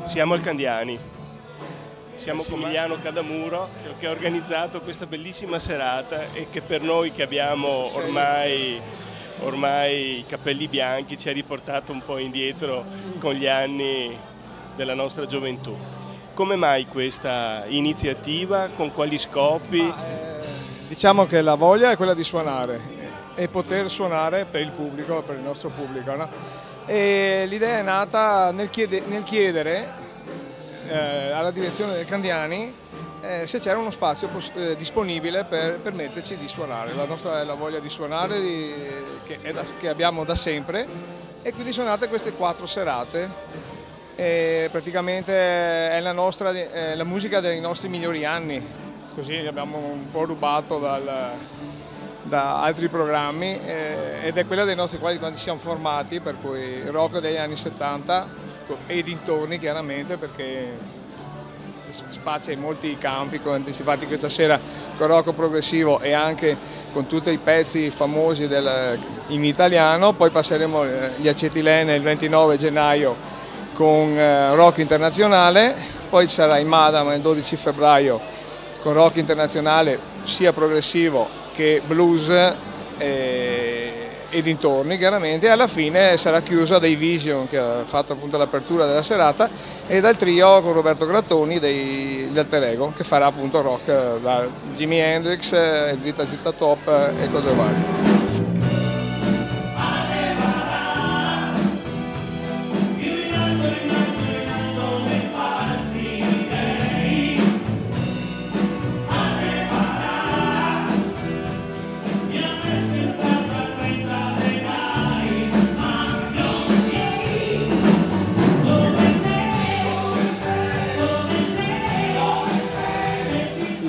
Siamo al Candiani, siamo con Emiliano Cadamuro che ha organizzato questa bellissima serata e che per noi che abbiamo ormai i capelli bianchi ci ha riportato un po' indietro con gli anni della nostra gioventù. Come mai questa iniziativa? Con quali scopi? Diciamo che la voglia è quella di suonare e poter suonare per il pubblico, per il nostro pubblico, no? E l'idea è nata nel chiedere alla direzione del Candiani se c'era uno spazio disponibile per permetterci di suonare. La nostra è la voglia di suonare che abbiamo da sempre, e quindi sono nate queste 4 serate. E praticamente è la musica dei nostri migliori anni, così abbiamo un po' rubato da altri programmi, ed è quella dei nostri quali quando ci siamo formati, per cui rock degli anni 70 e dintorni chiaramente, perché spazia in molti campi, come anticipati questa sera con rock progressivo e anche con tutti i pezzi famosi in italiano. Poi passeremo gli Acetilene il 29 gennaio con rock internazionale, poi ci sarà in Madama il 12 febbraio con rock internazionale sia progressivo che blues e dintorni chiaramente, e alla fine sarà chiusa dai Vision, che ha fatto appunto l'apertura della serata, e dal trio con Roberto Grattoni degli Alter Ego, che farà appunto rock da Jimi Hendrix, ZZ Top e cose varie.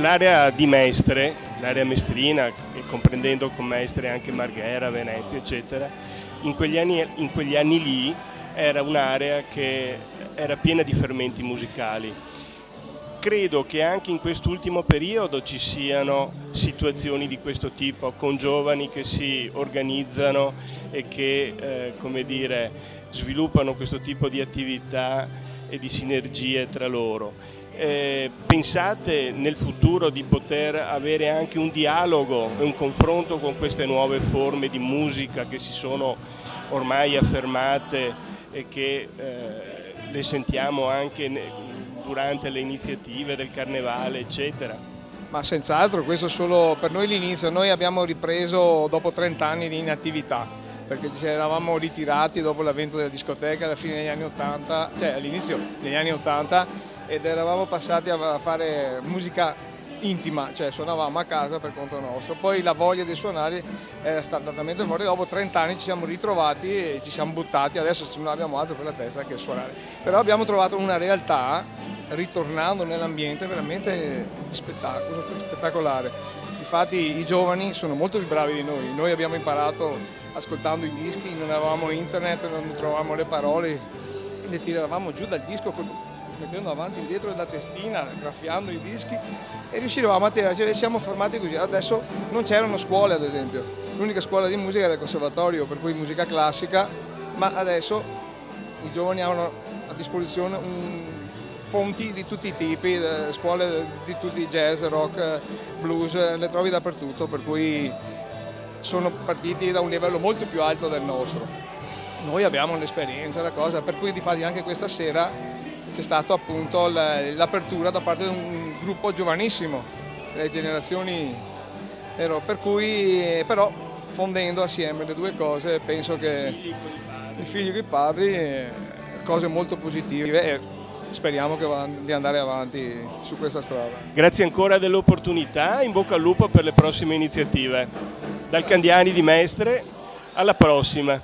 L'area di Mestre, l'area mestrina, comprendendo con Mestre anche Marghera, Venezia, eccetera, in quegli anni lì era un'area che era piena di fermenti musicali. Credo che anche in quest'ultimo periodo ci siano situazioni di questo tipo, con giovani che si organizzano e che, come dire, sviluppano questo tipo di attività e di sinergie tra loro. Pensate nel futuro di poter avere anche un dialogo e un confronto con queste nuove forme di musica che si sono ormai affermate e che le sentiamo anche durante le iniziative del carnevale, eccetera? Ma senz'altro, questo è solo per noi l'inizio. Noi abbiamo ripreso dopo 30 anni di inattività, perché ci eravamo ritirati dopo l'avvento della discoteca alla fine degli anni 80, cioè all'inizio degli anni 80, ed eravamo passati a fare musica intima, cioè suonavamo a casa per conto nostro. Poi la voglia di suonare era stata talmente forte, dopo 30 anni ci siamo ritrovati e ci siamo buttati, adesso non abbiamo altro per la testa che suonare. Però abbiamo trovato una realtà, ritornando nell'ambiente, veramente spettacolare. Infatti i giovani sono molto più bravi di noi. Noi abbiamo imparato ascoltando i dischi, non avevamo internet, non trovavamo le parole, le tiravamo giù dal disco mettendo avanti e indietro la testina, graffiando i dischi, e riuscivamo a tirarci, e siamo formati così. Adesso non c'erano scuole, ad esempio, l'unica scuola di musica era il conservatorio, per cui musica classica, ma adesso i giovani hanno a disposizione fonti di tutti i tipi, scuole di tutti i jazz, rock, blues, le trovi dappertutto, per cui sono partiti da un livello molto più alto del nostro. Noi abbiamo l'esperienza, la cosa, per cui difatti anche questa sera c'è stata appunto l'apertura da parte di un gruppo giovanissimo, le generazioni, per cui però fondendo assieme le due cose penso che i figli con i padri, cose molto positive, e speriamo di andare avanti su questa strada. Grazie ancora dell'opportunità, in bocca al lupo per le prossime iniziative. Dal Candiani di Mestre, alla prossima.